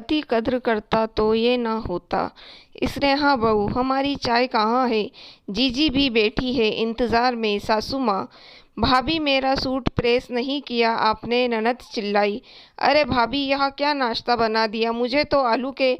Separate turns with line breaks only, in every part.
पति कद्र करता तो ये ना होता। स्नेहा बहू, हमारी चाय कहाँ है? जीजी भी बैठी है इंतजार में। सासू माँ, भाभी मेरा सूट प्रेस नहीं किया आपने? ननद चिल्लाई। अरे भाभी, यहाँ क्या नाश्ता बना दिया? मुझे तो आलू के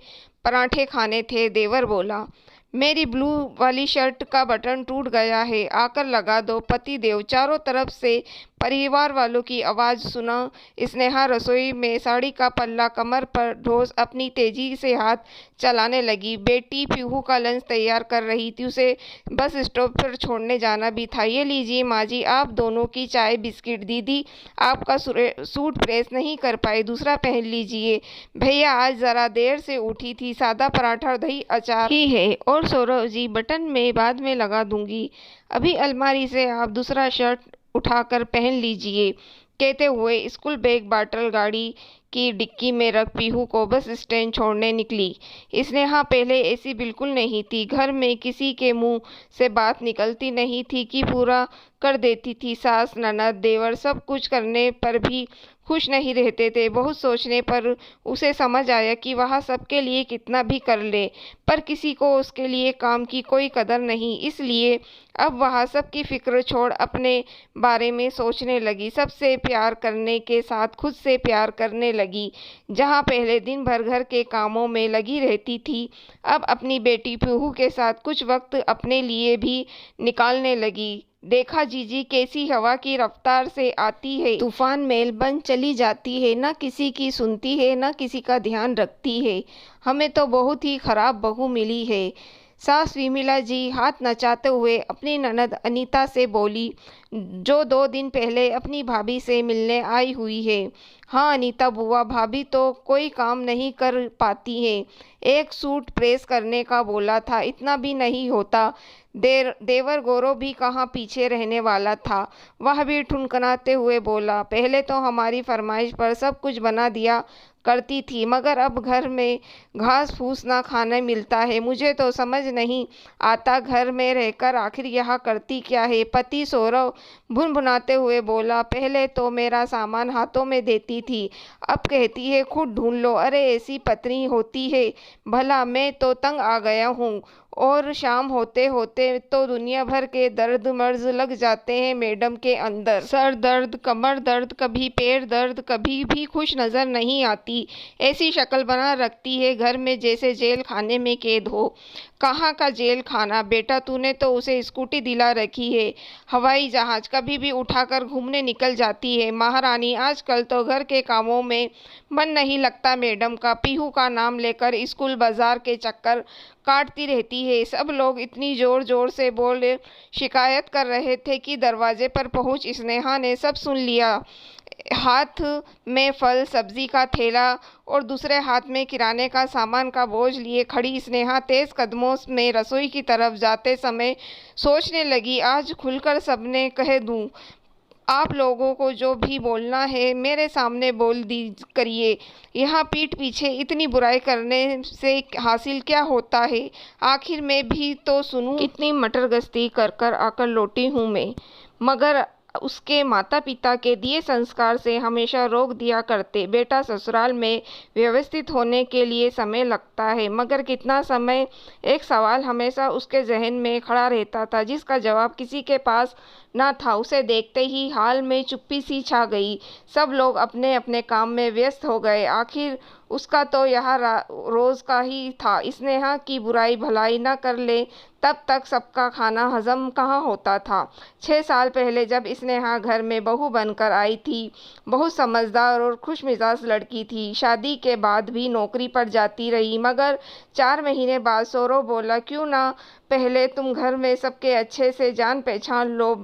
पराठे खाने थे। देवर बोला। मेरी ब्लू वाली शर्ट का बटन टूट गया है, आकर लगा दो। पति देव। चारों तरफ से परिवार वालों की आवाज़ सुना। स्नेहा रसोई में साड़ी का पल्ला कमर पर ढोस अपनी तेजी से हाथ चलाने लगी। बेटी पीहू का लंच तैयार कर रही थी, उसे बस स्टॉप पर छोड़ने जाना भी था। ये लीजिए माँ जी, आप दोनों की चाय बिस्किट। दीदी, आपका सूट प्रेस नहीं कर पाए, दूसरा पहन लीजिए। भैया, आज ज़रा देर से उठी थी, सादा पराठा दही अचार ही है। और सौरभ जी, बटन में बाद में लगा दूंगी, अभी अलमारी से आप दूसरा शर्ट उठाकर पहन लीजिए। कहते हुए स्कूल बैग बॉटल गाड़ी की डिक्की में रख पीहू को बस स्टैंड छोड़ने निकली। स्नेहा पहले ऐसी बिल्कुल नहीं थी। घर में किसी के मुंह से बात निकलती नहीं थी कि पूरा कर देती थी। सास, ननद, देवर सब कुछ करने पर भी खुश नहीं रहते थे। बहुत सोचने पर उसे समझ आया कि वह सबके लिए कितना भी कर ले, पर किसी को उसके लिए काम की कोई कदर नहीं। इसलिए अब वह सबकी फिक्र छोड़ अपने बारे में सोचने लगी। सबसे प्यार करने के साथ खुद से प्यार करने लगी। जहाँ पहले दिन भर घर के कामों में लगी रहती थी, अब अपनी बेटी पीहू के साथ कुछ वक्त अपने लिए भी निकालने लगी। देखा जीजी, कैसी हवा की रफ्तार से आती है, तूफान मेल बन चली जाती है, न किसी की सुनती है न किसी का ध्यान रखती है। हमें तो बहुत ही खराब बहू मिली है। सास विमला जी हाथ नचाते हुए अपनी ननद अनीता से बोली, जो 2 दिन पहले अपनी भाभी से मिलने आई हुई है। हाँ अनीता बुआ, भाभी तो कोई काम नहीं कर पाती है। एक सूट प्रेस करने का बोला था, इतना भी नहीं होता। देवर गौरव भी कहाँ पीछे रहने वाला था, वह भी ठुनकनाते हुए बोला, पहले तो हमारी फरमाइश पर सब कुछ बना दिया करती थी, मगर अब घर में घास फूस ना खाने मिलता है। मुझे तो समझ नहीं आता घर में रहकर आखिर यह करती क्या है। पति सौरव भुनभुनाते हुए बोला, पहले तो मेरा सामान हाथों में देती थी, अब कहती है खुद ढूंढ लो। अरे ऐसी पत्नी होती है भला, मैं तो तंग आ गया हूँ। और शाम होते होते तो दुनिया भर के दर्द मर्ज लग जाते हैं मैडम के अंदर। सर दर्द, कमर दर्द, कभी पैर दर्द, कभी भी खुश नजर नहीं आती। ऐसी शक्ल बना रखती है घर में जैसे जेल खाने में कैद हो। कहाँ का जेल खाना बेटा, तूने तो उसे स्कूटी दिला रखी है, हवाई जहाज कभी भी उठाकर घूमने निकल जाती है। महारानी, आजकल तो घर के कामों में मन नहीं लगता मैडम का। पीहू का नाम लेकर स्कूल बाजार के चक्कर काटती रहती है। सब लोग इतनी जोर जोर से बोले शिकायत कर रहे थे कि दरवाजे पर पहुंच स्नेहा ने सब सुन लिया। हाथ में फल सब्जी का थैला और दूसरे हाथ में किराने का सामान का बोझ लिए खड़ी स्नेहा तेज कदमों में रसोई की तरफ जाते समय सोचने लगी, आज खुलकर सबने कह दूं, आप लोगों को जो भी बोलना है मेरे सामने बोल दी करिए। यहाँ पीठ पीछे इतनी बुराई करने से हासिल क्या होता है? आखिर मैं भी तो सुनूं। कितनी मटर गश्ती कर कर आकर लौटी हूँ मैं, मगर उसके माता पिता के दिए संस्कार से हमेशा रोक दिया करते, बेटा ससुराल में व्यवस्थित होने के लिए समय लगता है। मगर कितना समय? एक सवाल हमेशा उसके जहन में खड़ा रहता था, जिसका जवाब किसी के पास ना था। उसे देखते ही हाल में चुप्पी सी छा गई। सब लोग अपने अपने काम में व्यस्त हो गए। आखिर उसका तो यह रोज का ही था, स्नेहा की बुराई भलाई न कर ले तब तक सबका खाना हजम कहाँ होता था। 6 साल पहले जब स्नेहा घर में बहू बनकर आई थी, बहुत समझदार और खुशमिजाज लड़की थी। शादी के बाद भी नौकरी पर जाती रही, मगर 4 महीने बाद सौरव बोला, क्यों ना पहले तुम घर में सबके अच्छे से जान पहचान लो।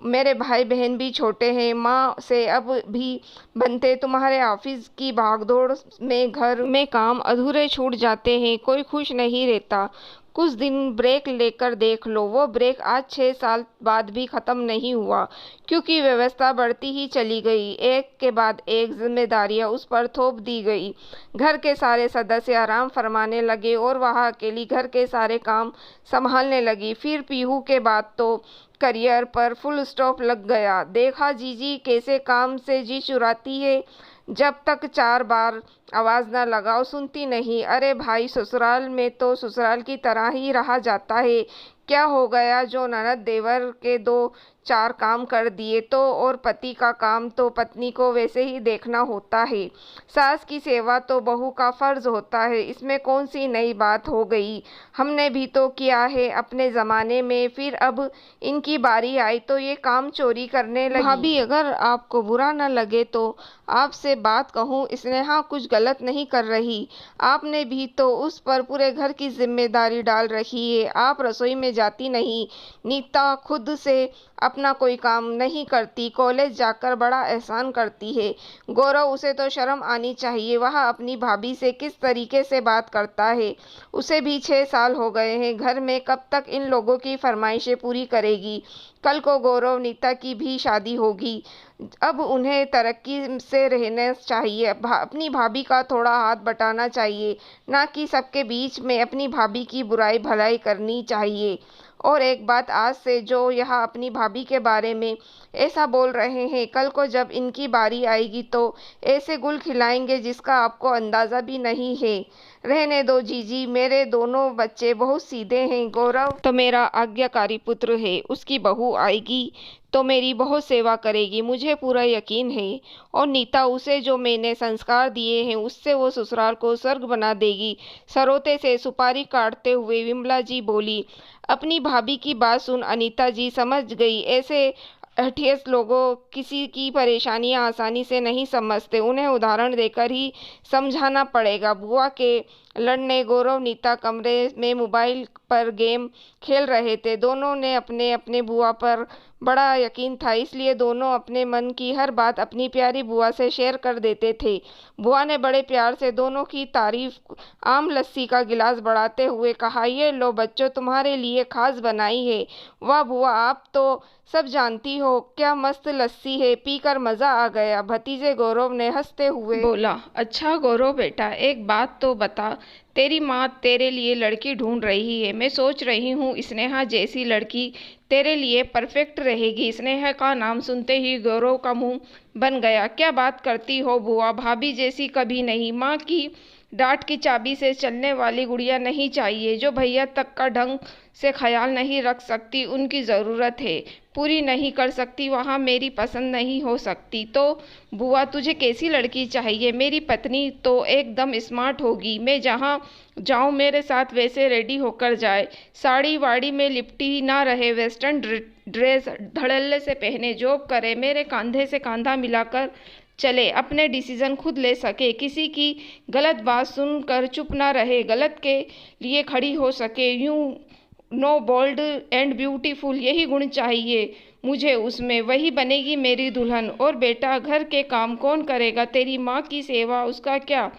मेरे भाई बहन भी छोटे हैं, माँ से अब भी बनते। तुम्हारे ऑफिस की भागदौड़ में घर में काम अधूरे छूट जाते हैं, कोई खुश नहीं रहता। कुछ दिन ब्रेक लेकर देख लो। वो ब्रेक आज 6 साल बाद भी खत्म नहीं हुआ, क्योंकि व्यवस्था बढ़ती ही चली गई। एक के बाद एक जिम्मेदारियां उस पर थोप दी गई। घर के सारे सदस्य आराम फरमाने लगे और वह अकेली घर के सारे काम संभालने लगी। फिर पीहू के बाद तो करियर पर फुल स्टॉप लग गया। देखा जीजी कैसे काम से जी चुराती है। जब तक 4 बार आवाज़ न लगाओ, सुनती नहीं। अरे भाई, ससुराल में तो ससुराल की तरह ही रहा जाता है। क्या हो गया जो ननद देवर के 2-4 काम कर दिए तो, और पति का काम तो पत्नी को वैसे ही देखना होता है। सास की सेवा तो बहू का फर्ज होता है, इसमें कौन सी नई बात हो गई। हमने भी तो किया है अपने ज़माने में, फिर अब इनकी बारी आई तो ये काम चोरी करने लगी। भाभी, अगर आपको बुरा न लगे तो आपसे बात कहूँ, स्नेहा कुछ गलत नहीं कर रही। आपने भी तो उस पर पूरे घर की जिम्मेदारी डाल रखी है। आप रसोई में जाती नहीं, नीता खुद से अपना कोई काम नहीं करती, कॉलेज जाकर बड़ा एहसान करती है। गौरव, उसे तो शर्म आनी चाहिए। वह अपनी भाभी से किस तरीके से बात करता है। उसे भी 6 साल हो गए हैं घर में, कब तक इन लोगों की फरमाइशें पूरी करेगी। कल को गौरव नीता की भी शादी होगी, अब उन्हें तरक्की से रहना चाहिए। अपनी भाभी का थोड़ा हाथ बटाना चाहिए, ना कि सबके बीच में अपनी भाभी की बुराई भलाई करनी चाहिए। और एक बात, आज से जो यहाँ अपनी भाभी के बारे में ऐसा बोल रहे हैं, कल को जब इनकी बारी आएगी तो ऐसे गुल खिलाएंगे जिसका आपको अंदाज़ा भी नहीं है। रहने दो जीजी, मेरे दोनों बच्चे बहुत सीधे हैं। गौरव तो मेरा आज्ञाकारी पुत्र है, उसकी बहू आएगी तो मेरी बहुत सेवा करेगी, मुझे पूरा यकीन है। और नीता, उसे जो मैंने संस्कार दिए हैं उससे वो ससुराल को स्वर्ग बना देगी। सरोते से सुपारी काटते हुए विमला जी बोली। अपनी भाभी की बात सुन अनीता जी समझ गई। ऐसे हठीस लोगों किसी की परेशानियां आसानी से नहीं समझते, उन्हें उदाहरण देकर ही समझाना पड़ेगा। बुआ के लड़ने गौरव नीता कमरे में मोबाइल पर गेम खेल रहे थे। दोनों ने अपने अपने बुआ पर बड़ा यकीन था, इसलिए दोनों अपने मन की हर बात अपनी प्यारी बुआ से शेयर कर देते थे। बुआ ने बड़े प्यार से दोनों की तारीफ आम लस्सी का गिलास बढ़ाते हुए कहा, ये लो बच्चों, तुम्हारे लिए खास बनाई है। वाह बुआ, आप तो सब जानती हो, क्या मस्त लस्सी है, पीकर मज़ा आ गया। भतीजे गौरव ने हंसते हुए बोला। अच्छा गौरव बेटा, एक बात तो बता, तेरी माँ तेरे लिए लड़की ढूंढ रही है। मैं सोच रही हूँ स्नेहा जैसी लड़की तेरे लिए परफेक्ट रहेगी। स्नेहा का नाम सुनते ही गौरव का मुंह बन गया। क्या बात करती हो बुआ, भाभी जैसी कभी नहीं। माँ की डांट की चाबी से चलने वाली गुड़िया नहीं चाहिए, जो भैया तक का ढंग से ख्याल नहीं रख सकती, उनकी ज़रूरत है। पूरी नहीं कर सकती, वहाँ मेरी पसंद नहीं हो सकती। तो बुआ, तुझे कैसी लड़की चाहिए। मेरी पत्नी तो एकदम स्मार्ट होगी, मैं जहाँ जाऊँ मेरे साथ वैसे रेडी होकर जाए, साड़ी वाड़ी में लिपटी ना रहे, वेस्टर्न ड्रेस धड़ल्ले से पहने, जॉब करे, मेरे कंधे से कंधा मिलाकर चले, अपने डिसीजन खुद ले सके, किसी की गलत बात सुनकर चुप ना रहे, गलत के लिए खड़ी हो सके, यूं नो बोल्ड एंड ब्यूटीफुल, यही गुण चाहिए मुझे उसमें, वही बनेगी मेरी दुल्हन। और बेटा, घर के काम कौन करेगा, तेरी माँ की सेवा उसका क्या।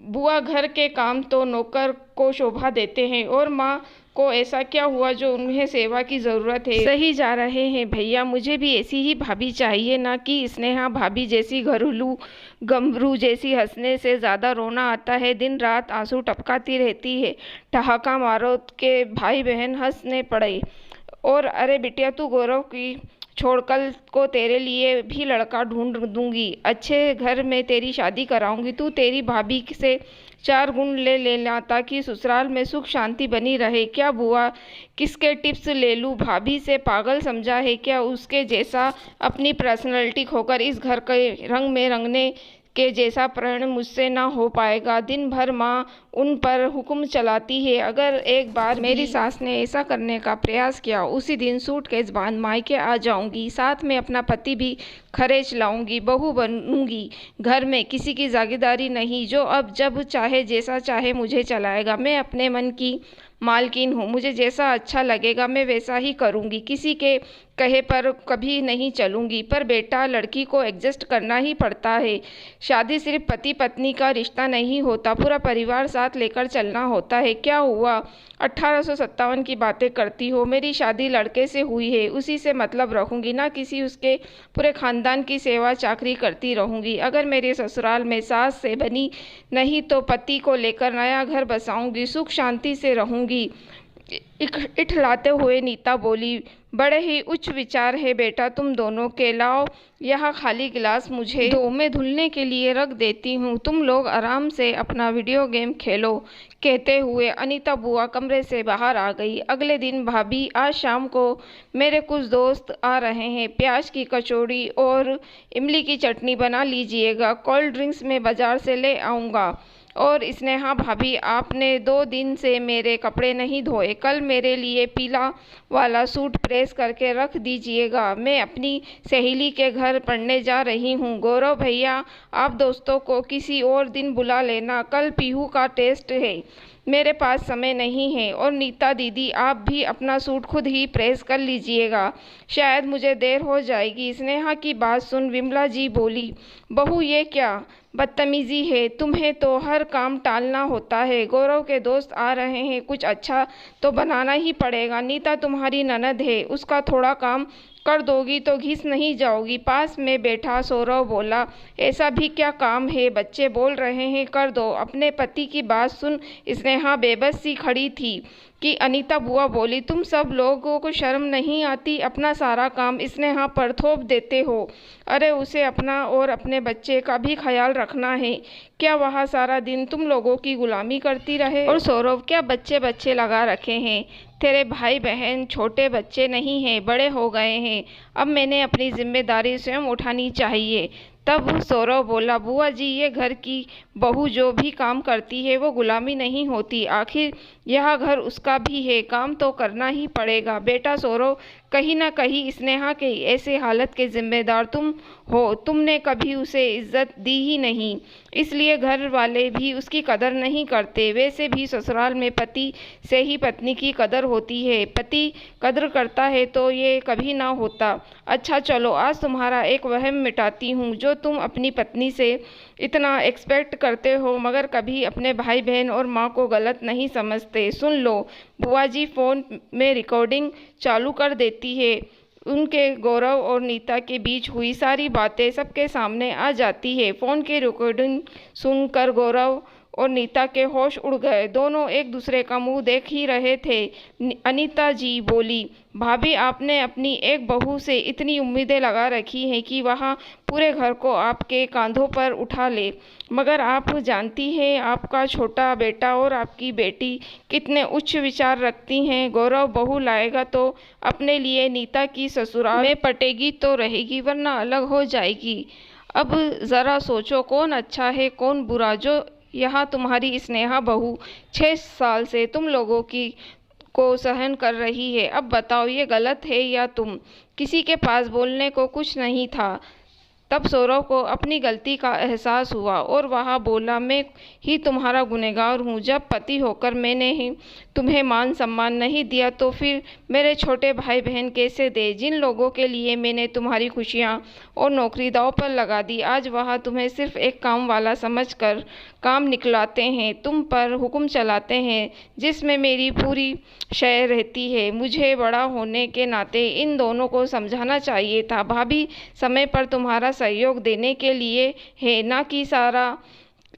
बुआ, घर के काम तो नौकर को शोभा देते हैं, और माँ को ऐसा क्या हुआ जो उन्हें सेवा की ज़रूरत है। सही जा रहे हैं भैया, मुझे भी ऐसी ही भाभी चाहिए, ना कि स्नेहा भाभी जैसी घरेलू गमरू जैसी। हंसने से ज़्यादा रोना आता है, दिन रात आंसू टपकाती रहती है। ठहाका मारो के भाई बहन हंसने पड़े। और अरे बिटिया, तू गौरव की छोड़, कल को तेरे लिए भी लड़का ढूंढ दूंगी, अच्छे घर में तेरी शादी कराऊंगी। तू तेरी भाभी से 4 गुण ले लेना, ताकि ससुराल में सुख शांति बनी रहे। क्या बुआ, किसके टिप्स ले लूँ। भाभी से पागल समझा है क्या, उसके जैसा अपनी पर्सनैलिटी खोकर इस घर के रंग में रंगने के जैसा प्रण मुझसे ना हो पाएगा। दिन भर माँ उन पर हुक्म चलाती है, अगर एक बार मेरी सास ने ऐसा करने का प्रयास किया, उसी दिन सूटकेस बांध मायके आ जाऊंगी, साथ में अपना पति भी खरेच लाऊंगी, बहू बनूंगी, घर में किसी की जागीरदारी नहीं, जो अब जब चाहे जैसा चाहे मुझे चलाएगा। मैं अपने मन की मालकिन हूँ, मुझे जैसा अच्छा लगेगा मैं वैसा ही करूँगी, किसी के कहे पर कभी नहीं चलूँगी। पर बेटा, लड़की को एडजस्ट करना ही पड़ता है। शादी सिर्फ पति पत्नी का रिश्ता नहीं होता, पूरा परिवार साथ लेकर चलना होता है। क्या हुआ, 1857 की बातें करती हो। मेरी शादी लड़के से हुई है, उसी से मतलब रखूँगी, ना किसी उसके पूरे ख़ानदान की सेवा चाकरी करती रहूँगी। अगर मेरे ससुराल में सास से बनी नहीं तो पति को लेकर नया घर बसाऊँगी, सुख शांति से रहूँगी। इठलाते हुए नीता बोली, बड़े ही उच्च विचार है बेटा तुम दोनों के। लाओ यह खाली गिलास मुझे दो, मैं धुलने के लिए रख देती हूँ, तुम लोग आराम से अपना वीडियो गेम खेलो। कहते हुए अनीता बुआ कमरे से बाहर आ गई। अगले दिन, भाभी आज शाम को मेरे कुछ दोस्त आ रहे हैं, प्याज की कचौड़ी और इमली की चटनी बना लीजिएगा, कोल्ड ड्रिंक्स में बाजार से ले आऊँगा। और स्नेहा भाभी, आपने 2 दिन से मेरे कपड़े नहीं धोए, कल मेरे लिए पीला वाला सूट प्रेस करके रख दीजिएगा, मैं अपनी सहेली के घर पढ़ने जा रही हूँ। गौरव भैया, आप दोस्तों को किसी और दिन बुला लेना, कल पीहू का टेस्ट है, मेरे पास समय नहीं है। और नीता दीदी, आप भी अपना सूट खुद ही प्रेस कर लीजिएगा, शायद मुझे देर हो जाएगी। स्नेहा की बात सुन विमला जी बोली, बहू ये क्या बदतमीजी है, तुम्हें तो हर काम टालना होता है। गौरव के दोस्त आ रहे हैं, कुछ अच्छा तो बनाना ही पड़ेगा। नीता तुम्हारी ननद है, उसका थोड़ा काम कर दोगी तो घिस नहीं जाओगी। पास में बैठा सौरव बोला, ऐसा भी क्या काम है, बच्चे बोल रहे हैं कर दो। अपने पति की बात सुन स्नेहा बेबस सी खड़ी थी कि अनीता बुआ बोली, तुम सब लोगों को शर्म नहीं आती, अपना सारा काम स्नेहा पर थोप देते हो। अरे उसे अपना और अपने बच्चे का भी ख्याल रखना है, क्या वह सारा दिन तुम लोगों की गुलामी करती रहे। और सौरव, क्या बच्चे बच्चे लगा रखे हैं, तेरे भाई बहन छोटे बच्चे नहीं हैं, बड़े हो गए हैं, अब मैंने अपनी जिम्मेदारी स्वयं उठानी चाहिए। तब सौरव बोला, बुआ जी ये घर की बहू जो भी काम करती है वो गुलामी नहीं होती, आखिर यह घर उसका भी है, काम तो करना ही पड़ेगा। बेटा सौरव, कहीं ना कहीं स्नेहा के ऐसे हालत के जिम्मेदार तुम हो, तुमने कभी उसे इज्जत दी ही नहीं, इसलिए घर वाले भी उसकी कदर नहीं करते। वैसे भी ससुराल में पति से ही पत्नी की कदर होती है, पति कदर करता है तो ये कभी ना होता। अच्छा चलो, आज तुम्हारा एक वहम मिटाती हूँ, जो तुम अपनी पत्नी से इतना एक्सपेक्ट करते हो मगर कभी अपने भाई बहन और माँ को गलत नहीं समझते। सुन लो, बुआ जी फ़ोन में रिकॉर्डिंग चालू कर देती है, उनके गौरव और नीता के बीच हुई सारी बातें सबके सामने आ जाती है। फ़ोन की रिकॉर्डिंग सुनकर गौरव और नीता के होश उड़ गए, दोनों एक दूसरे का मुंह देख ही रहे थे। अनीता जी बोली, भाभी आपने अपनी एक बहू से इतनी उम्मीदें लगा रखी हैं कि वह पूरे घर को आपके कंधों पर उठा ले, मगर आप जानती हैं आपका छोटा बेटा और आपकी बेटी कितने उच्च विचार रखती हैं। गौरव बहू लाएगा तो अपने लिए नीता की ससुराल में पटेगी तो रहेगी, वरना अलग हो जाएगी। अब ज़रा सोचो कौन अच्छा है कौन बुरा। जो यहाँ तुम्हारी स्नेहा बहू 6 साल से तुम लोगों की को सहन कर रही है, अब बताओ ये गलत है या तुम। किसी के पास बोलने को कुछ नहीं था। तब सौरव को अपनी गलती का एहसास हुआ और वह बोला, मैं ही तुम्हारा गुनहगार हूँ, जब पति होकर मैंने ही तुम्हें मान सम्मान नहीं दिया तो फिर मेरे छोटे भाई बहन कैसे दे। जिन लोगों के लिए मैंने तुम्हारी खुशियाँ और नौकरी दांव पर लगा दी, आज वह तुम्हें सिर्फ एक काम वाला समझकर काम निकलाते हैं, तुम पर हुक्म चलाते हैं जिसमें मेरी पूरी शय रहती है। मुझे बड़ा होने के नाते इन दोनों को समझाना चाहिए था। भाभी समय पर तुम्हारा सहयोग देने के लिए है, ना कि सारा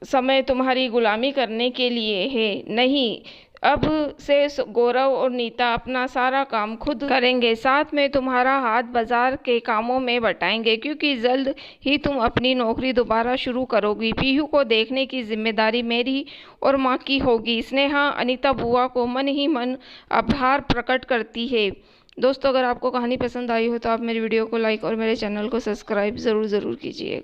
समय तुम्हारी गुलामी करने के लिए है। नहीं, अब से गौरव और नीता अपना सारा काम खुद करेंगे, साथ में तुम्हारा हाथ बाजार के कामों में बटाएंगे, क्योंकि जल्द ही तुम अपनी नौकरी दोबारा शुरू करोगी। पीहू को देखने की जिम्मेदारी मेरी और माँ की होगी। स्नेहा अनीता बुआ को मन ही मन आभार प्रकट करती है। दोस्तों, अगर आपको कहानी पसंद आई हो तो आप मेरी वीडियो को लाइक और मेरे चैनल को सब्सक्राइब ज़रूर कीजिएगा।